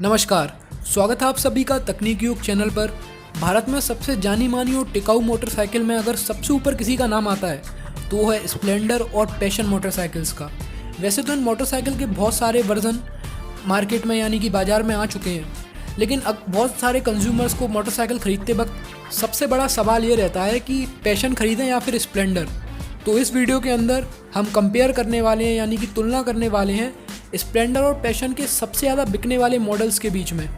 नमस्कार, स्वागत है आप सभी का तकनीक युग चैनल पर। भारत में सबसे जानी मानी और टिकाऊ मोटरसाइकिल में अगर सबसे ऊपर किसी का नाम आता है तो वो है स्प्लेंडर और पैशन मोटरसाइकिल्स का। वैसे तो इन मोटरसाइकिल के बहुत सारे वर्जन मार्केट में यानी कि बाज़ार में आ चुके हैं, लेकिन अब बहुत सारे कंज्यूमर्स को मोटरसाइकिल ख़रीदते वक्त सबसे बड़ा सवाल ये रहता है कि पैशन ख़रीदें या फिर स्प्लेंडर। तो इस वीडियो के अंदर हम कंपेयर करने वाले हैं यानी कि तुलना करने वाले हैं स्प्लेंडर और पैशन के सबसे ज़्यादा बिकने वाले मॉडल्स के बीच में,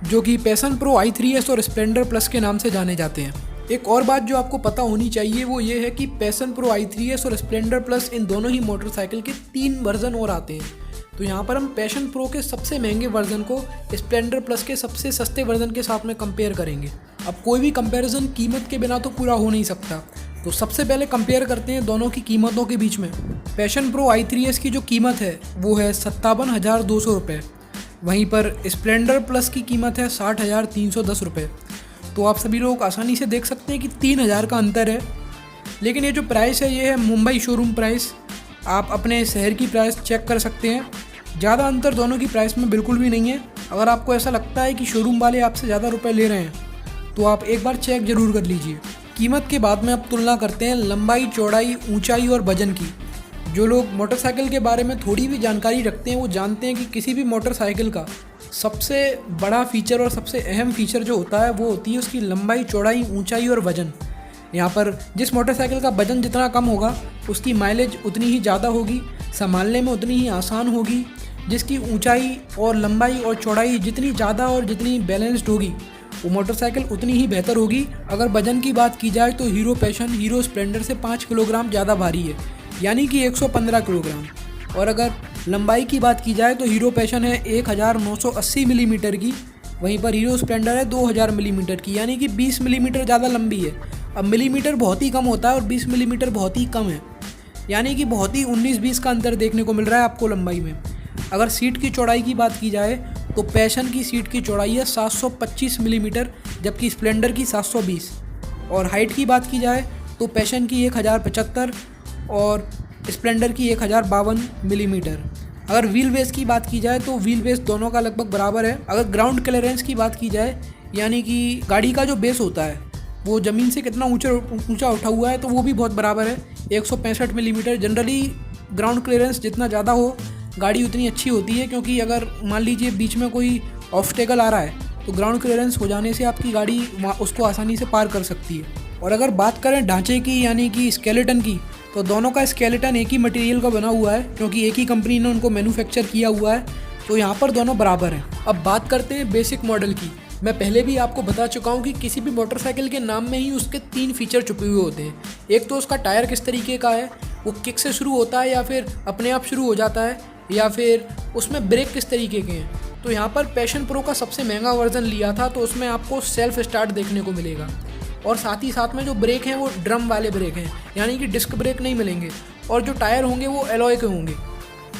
जो कि पैशन प्रो i3s और स्प्लेंडर प्लस के नाम से जाने जाते हैं। एक और बात जो आपको पता होनी चाहिए वो ये है कि पैशन प्रो i3s और स्प्लेंडर प्लस इन दोनों ही मोटरसाइकिल के 3 वर्जन और आते हैं। तो यहाँ पर हम पैशन प्रो के सबसे महंगे वर्जन को स्प्लेंडर प्लस के सबसे सस्ते वर्जन के साथ में कंपेयर करेंगे। अब कोई भी कंपैरिजन कीमत के बिना तो पूरा हो नहीं सकता, तो सबसे पहले कंपेयर करते हैं दोनों की कीमतों के बीच में। पैशन प्रो i3s की जो कीमत है वो है 57,200 रुपये, वहीं पर स्प्लेंडर प्लस की कीमत है 60,310 रुपये। तो आप सभी लोग आसानी से देख सकते हैं कि 3,000 का अंतर है। लेकिन ये जो प्राइस है ये है मुंबई शोरूम प्राइस, आप अपने शहर की प्राइस चेक कर सकते हैं। ज़्यादा अंतर दोनों की प्राइस में बिल्कुल भी नहीं है। अगर आपको ऐसा लगता है कि शोरूम वाले आपसे ज़्यादा रुपए ले रहे हैं तो आप एक बार चेक ज़रूर कर लीजिए। कीमत के बाद में अब तुलना करते हैं लंबाई, चौड़ाई, ऊंचाई और वजन की। जो लोग मोटरसाइकिल के बारे में थोड़ी भी जानकारी रखते हैं वो जानते हैं कि किसी भी मोटरसाइकिल का सबसे बड़ा फीचर और सबसे अहम फीचर जो होता है वो होती है उसकी लंबाई, चौड़ाई, ऊंचाई और वजन। यहाँ पर जिस मोटरसाइकिल का वजन जितना कम होगा उसकी माइलेज उतनी ही ज़्यादा होगी, संभालने में उतनी ही आसान होगी। जिसकी ऊंचाई और लंबाई और चौड़ाई जितनी ज़्यादा और जितनी बैलेंस्ड होगी वो मोटरसाइकिल उतनी ही बेहतर होगी। अगर वजन की बात की जाए तो हीरो पैशन हीरो स्प्लेंडर से 5 किलोग्राम ज़्यादा भारी है, यानी कि 115 किलोग्राम। और अगर लंबाई की बात की जाए तो हीरो पैशन है 1980 मिलीमीटर की, वहीं पर हीरो स्प्लेंडर है 2000 मिलीमीटर की, यानी कि 20 मिलीमीटर ज़्यादा लंबी है। अब मिलीमीटर बहुत ही कम होता है और 20 मिलीमीटर बहुत ही कम है, यानी कि बहुत ही 19-20 का अंतर देखने को मिल रहा है आपको लंबाई में। अगर सीट की चौड़ाई की बात की जाए तो पैशन की सीट की चौड़ाई है 725 मिलीमीटर, जबकि स्प्लेंडर की 720। और हाइट की बात की जाए तो पैशन की 1075 और स्प्लेंडर की 1052 मिलीमीटर। अगर व्हील बेस की बात की जाए तो व्हील बेस दोनों का लगभग बराबर है। अगर ग्राउंड क्लियरेंस की बात की जाए यानी कि गाड़ी का जो बेस होता है वो ज़मीन से कितना ऊंचा उठा हुआ है तो वो भी बहुत बराबर है, 165 मिलीमीटर। जनरली ग्राउंड क्लियरेंस जितना ज़्यादा हो गाड़ी उतनी अच्छी होती है, क्योंकि अगर मान लीजिए बीच में कोई ऑब्स्टेकल आ रहा है तो ग्राउंड क्लियरेंस हो जाने से आपकी गाड़ी उसको आसानी से पार कर सकती है। और अगर बात करें ढांचे की यानी कि स्केलेटन की, तो दोनों का स्केलेटन एक ही मटेरियल का बना हुआ है, क्योंकि एक ही कंपनी ने उनको मैन्युफैक्चर किया हुआ है, तो यहाँ पर दोनों बराबर हैं। अब बात करते हैं बेसिक मॉडल की। मैं पहले भी आपको बता चुका हूँ कि किसी भी मोटरसाइकिल के नाम में ही उसके 3 फीचर छुपे हुए होते हैं। एक तो उसका टायर किस तरीके का है, वो किक से शुरू होता है या फिर अपने आप शुरू हो जाता है, या फिर उसमें ब्रेक किस तरीके के हैं। तो यहाँ पर पैशन प्रो का सबसे महंगा वर्जन लिया था तो उसमें आपको सेल्फ स्टार्ट देखने को मिलेगा, और साथ ही साथ में जो ब्रेक हैं वो ड्रम वाले ब्रेक हैं, यानी कि डिस्क ब्रेक नहीं मिलेंगे, और जो टायर होंगे वो एलॉय के होंगे।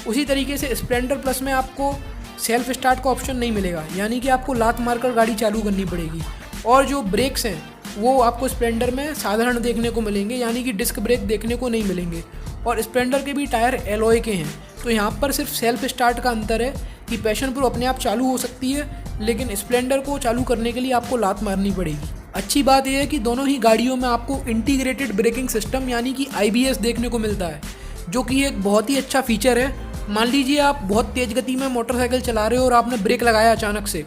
उसी तरीके से स्प्लेंडर प्लस में आपको सेल्फ स्टार्ट का ऑप्शन नहीं मिलेगा, यानी कि आपको लात मारकर गाड़ी चालू करनी पड़ेगी। और जो ब्रेक्स हैं वो आपको स्प्लेंडर में साधारण देखने को मिलेंगे, यानी कि डिस्क ब्रेक देखने को नहीं मिलेंगे। और स्प्लेंडर के भी टायर एलॉय के हैं। तो यहाँ पर सिर्फ सेल्फ स्टार्ट का अंतर है कि पैशन प्रो अपने आप चालू हो सकती है, लेकिन स्प्लेंडर को चालू करने के लिए आपको लात मारनी पड़ेगी। अच्छी बात यह है कि दोनों ही गाड़ियों में आपको इंटीग्रेटेड ब्रेकिंग सिस्टम यानी कि IBS देखने को मिलता है, जो कि एक बहुत ही अच्छा फीचर है। मान लीजिए आप बहुत तेज़ गति में मोटरसाइकिल चला रहे हो और आपने ब्रेक लगाया अचानक से,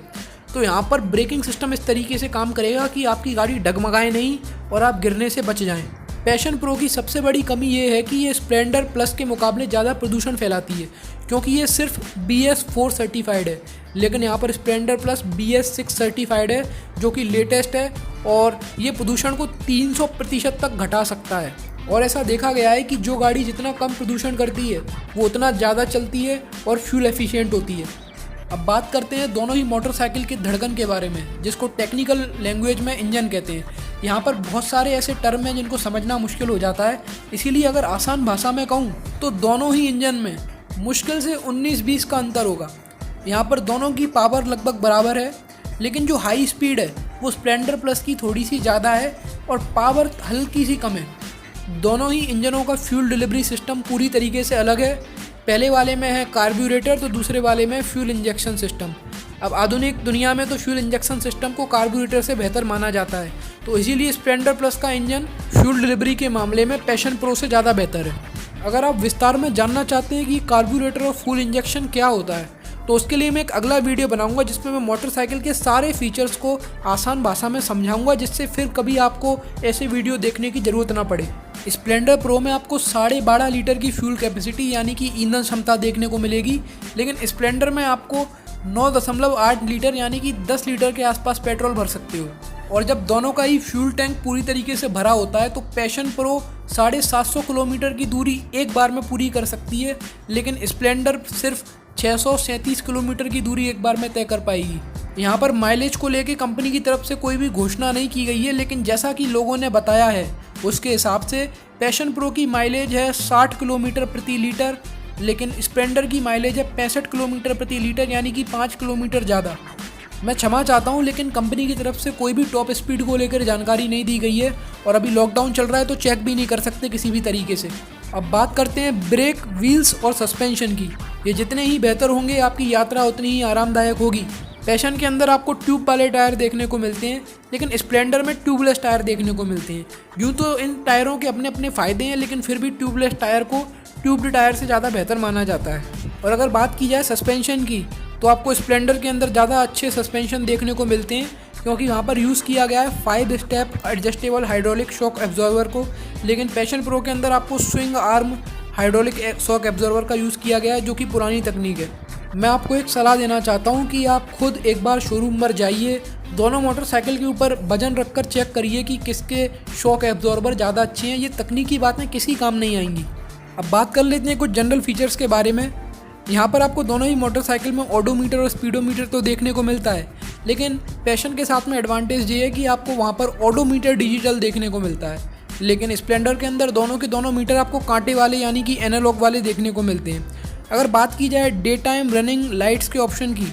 तो यहाँ पर ब्रेकिंग सिस्टम इस तरीके से काम करेगा कि आपकी गाड़ी डगमगाए नहीं और आप गिरने से बच जाएं। पैशन प्रो की सबसे बड़ी कमी ये है कि ये स्प्लेंडर प्लस के मुकाबले ज़्यादा प्रदूषण फैलाती है, क्योंकि ये सिर्फ BS4 सर्टिफाइड है, लेकिन यहाँ पर स्प्लेंडर प्लस BS6 सर्टिफाइड है, जो कि लेटेस्ट है, और ये प्रदूषण को 300% तक घटा सकता है। और ऐसा देखा गया है कि जो गाड़ी जितना कम प्रदूषण करती है वो उतना ज़्यादा चलती है और फ्यूल एफिशिएंट होती है। अब बात करते हैं दोनों ही मोटरसाइकिल के धड़कन के बारे में, जिसको टेक्निकल लैंग्वेज में इंजन कहते हैं। यहाँ पर बहुत सारे ऐसे टर्म हैं जिनको समझना मुश्किल हो जाता है, इसीलिए अगर आसान भाषा में कहूँ तो दोनों ही इंजन में मुश्किल से 19-20 का अंतर होगा। यहाँ पर दोनों की पावर लगभग बराबर है, लेकिन जो हाई स्पीड है वो स्प्लेंडर प्लस की थोड़ी सी ज़्यादा है और पावर हल्की सी कम है। दोनों ही इंजनों का फ्यूल डिलीवरी सिस्टम पूरी तरीके से अलग है। पहले वाले में है कार्ब्यूरेटर तो दूसरे वाले में फ्यूल इंजेक्शन सिस्टम। अब आधुनिक दुनिया में तो फ्यूल इंजेक्शन सिस्टम को कार्बोरेटर से बेहतर माना जाता है, तो इसीलिए स्प्लेंडर प्लस का इंजन फ्यूल डिलीवरी के मामले में पैशन प्रो से ज़्यादा बेहतर है। अगर आप विस्तार में जानना चाहते हैं कि कार्बोरेटर और फ्यूल इंजेक्शन क्या होता है, तो उसके लिए मैं एक अगला वीडियो बनाऊंगा जिसमें मैं मोटरसाइकिल के सारे फीचर्स को आसान भाषा में समझाऊंगा, जिससे फिर कभी आपको ऐसे वीडियो देखने की ज़रूरत ना पड़े। स्प्लेंडर प्रो में आपको 12.5 लीटर की फ्यूल कैपेसिटी यानी कि ईंधन क्षमता देखने को मिलेगी, लेकिन स्प्लेंडर में आपको 9.8 लीटर यानी कि 10 लीटर के आसपास पेट्रोल भर सकते हो। और जब दोनों का ही फ्यूल टैंक पूरी तरीके से भरा होता है तो पैशन प्रो 750 किलोमीटर की दूरी एक बार में पूरी कर सकती है, लेकिन स्प्लेंडर सिर्फ 637 किलोमीटर की दूरी एक बार में तय कर पाएगी। यहाँ पर माइलेज को लेके कंपनी की तरफ से कोई भी घोषणा नहीं की गई है, लेकिन जैसा कि लोगों ने बताया है उसके हिसाब से पैशन प्रो की माइलेज है 60 किलोमीटर प्रति लीटर, लेकिन स्प्लेंडर की माइलेज है 65 किलोमीटर प्रति लीटर यानी कि 5 किलोमीटर ज़्यादा। मैं क्षमा चाहता हूँ, लेकिन कंपनी की तरफ से कोई भी टॉप स्पीड को लेकर जानकारी नहीं दी गई है और अभी लॉकडाउन चल रहा है तो चेक भी नहीं कर सकते किसी भी तरीके से। अब बात करते हैं ब्रेक, व्हील्स और सस्पेंशन की। ये जितने ही बेहतर होंगे आपकी यात्रा उतनी ही आरामदायक होगी। पैशन के अंदर आपको ट्यूब वाले टायर देखने को मिलते हैं, लेकिन स्प्लेंडर में ट्यूबलेस टायर देखने को मिलते हैं। यूँ तो इन टायरों के अपने अपने फ़ायदे हैं, लेकिन फिर भी ट्यूबलेस टायर को ट्यूब्ड टायर से ज़्यादा बेहतर माना जाता है। और अगर बात की जाए सस्पेंशन की, तो आपको स्प्लेंडर के अंदर ज़्यादा अच्छे सस्पेंशन देखने को मिलते हैं, क्योंकि वहाँ पर यूज़ किया गया है 5 step adjustable hydraulic shock absorber को, लेकिन पैशन प्रो के अंदर आपको swing arm hydraulic shock absorber का यूज़ किया गया है, जो कि पुरानी तकनीक है। मैं आपको एक सलाह देना चाहता हूँ कि आप खुद एक बार शोरूम पर जाइए, दोनों मोटरसाइकिल के ऊपर वजन रखकर चेक करिए कि किसके शॉक एब्जॉर्बर ज़्यादा अच्छे हैं। ये तकनीकी बातें किसी काम नहीं आएंगी। अब बात कर लेते हैं कुछ जनरल फीचर्स के बारे में। यहाँ पर आपको दोनों ही मोटरसाइकिल में ओडोमीटर और स्पीडोमीटर तो देखने को मिलता है, लेकिन पैशन के साथ में एडवांटेज ये है कि आपको वहाँ पर ओडोमीटर डिजिटल देखने को मिलता है, लेकिन स्प्लेंडर के अंदर दोनों के दोनों मीटर आपको कांटे वाले यानी कि एनालॉग वाले देखने को मिलते हैं। अगर बात की जाए डे टाइम रनिंग लाइट्स के ऑप्शन की,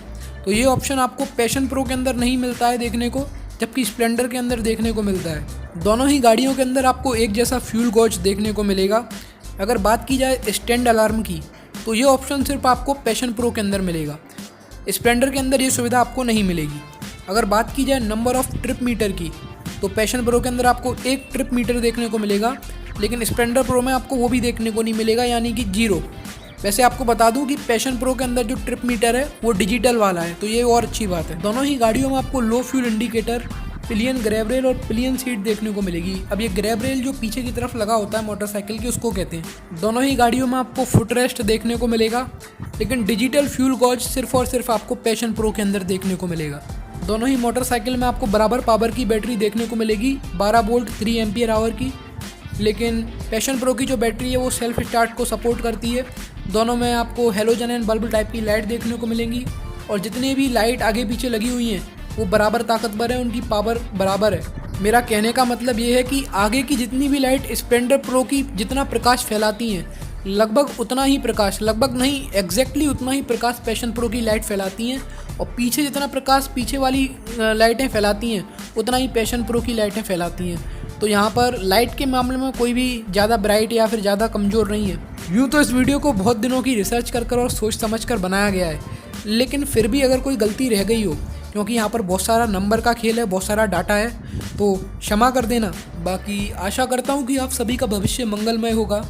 तो ये ऑप्शन आपको पैशन प्रो के अंदर नहीं मिलता है देखने को, जबकि स्प्लेंडर के अंदर देखने को मिलता है। दोनों ही गाड़ियों के अंदर आपको एक जैसा फ्यूल गॉज देखने को मिलेगा। अगर बात की जाए स्टैंड अलार्म की, तो ये ऑप्शन सिर्फ आपको पैशन प्रो के अंदर मिलेगा, स्प्लेंडर के अंदर ये सुविधा आपको नहीं मिलेगी। अगर बात की जाए नंबर ऑफ ट्रिप मीटर की, तो पैशन प्रो के अंदर आपको एक ट्रिप मीटर देखने को मिलेगा, लेकिन स्प्लेंडर प्रो में आपको वो भी देखने को नहीं मिलेगा यानी कि 0। वैसे आपको बता दूं कि पैशन प्रो के अंदर जो ट्रिप मीटर है वो डिजिटल वाला है, तो ये और अच्छी बात है। दोनों ही गाड़ियों में आपको लो fuel indicator, pillion grab rail और पिलियन सीट देखने को मिलेगी। अब ये ग्रैब रेल जो पीछे की तरफ लगा होता है मोटरसाइकिल की, उसको कहते हैं। दोनों ही गाड़ियों में आपको फुट रेस्ट देखने को मिलेगा, लेकिन डिजिटल फ्यूल गॉज सिर्फ और सिर्फ आपको पैशन प्रो के अंदर देखने को मिलेगा। दोनों ही मोटरसाइकिल में आपको बराबर पावर की बैटरी देखने को मिलेगी, 12 वोल्ट 3 एम्पियर आवर की, लेकिन पैशन प्रो की जो बैटरी है वो सेल्फ स्टार्ट को सपोर्ट करती है। दोनों में आपको हेलोजन एंड बल्ब टाइप की लाइट देखने को मिलेंगी, और जितनी भी लाइट आगे पीछे लगी हुई हैं वो बराबर ताकतवर है, उनकी पावर बराबर है। मेरा कहने का मतलब ये है कि आगे की जितनी भी लाइट स्प्लेंडर प्रो की जितना प्रकाश फैलाती हैं, लगभग उतना ही प्रकाश, लगभग नहीं एग्जैक्टली उतना ही प्रकाश पैशन प्रो की लाइट फैलाती हैं, और पीछे जितना प्रकाश पीछे वाली लाइटें फैलाती हैं उतना ही पैशन प्रो की लाइटें फैलाती हैं। तो यहाँ पर लाइट के मामले में कोई भी ज़्यादा ब्राइट या फिर ज़्यादा कमज़ोर नहीं है। यूँ तो इस वीडियो को बहुत दिनों की रिसर्च कर और सोच समझ कर बनाया गया है, लेकिन फिर भी अगर कोई गलती रह गई हो, क्योंकि यहाँ पर बहुत सारा नंबर का खेल है, बहुत सारा डाटा है, तो क्षमा कर देना। बाकी आशा करता हूँ कि आप सभी का भविष्य मंगलमय होगा।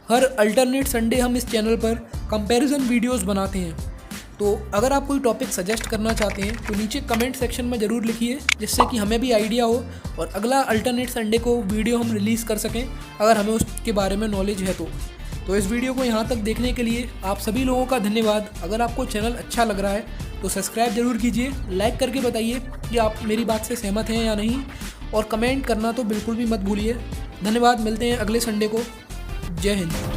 हर अल्टरनेट संडे हम इस चैनल पर कंपैरिजन वीडियोस बनाते हैं, तो अगर आप कोई टॉपिक सजेस्ट करना चाहते हैं तो नीचे कमेंट सेक्शन में ज़रूर लिखिए, जिससे कि हमें भी आइडिया हो और अगला अल्टरनेट संडे को वीडियो हम रिलीज़ कर सकें, अगर हमें उसके बारे में नॉलेज है तो इस वीडियो को यहाँ तक देखने के लिए आप सभी लोगों का धन्यवाद। अगर आपको चैनल अच्छा लग रहा है तो सब्सक्राइब जरूर कीजिए, लाइक करके बताइए कि आप मेरी बात से सहमत हैं या नहीं, और कमेंट करना तो बिल्कुल भी मत भूलिए। धन्यवाद, मिलते हैं अगले संडे को। जय हिंद।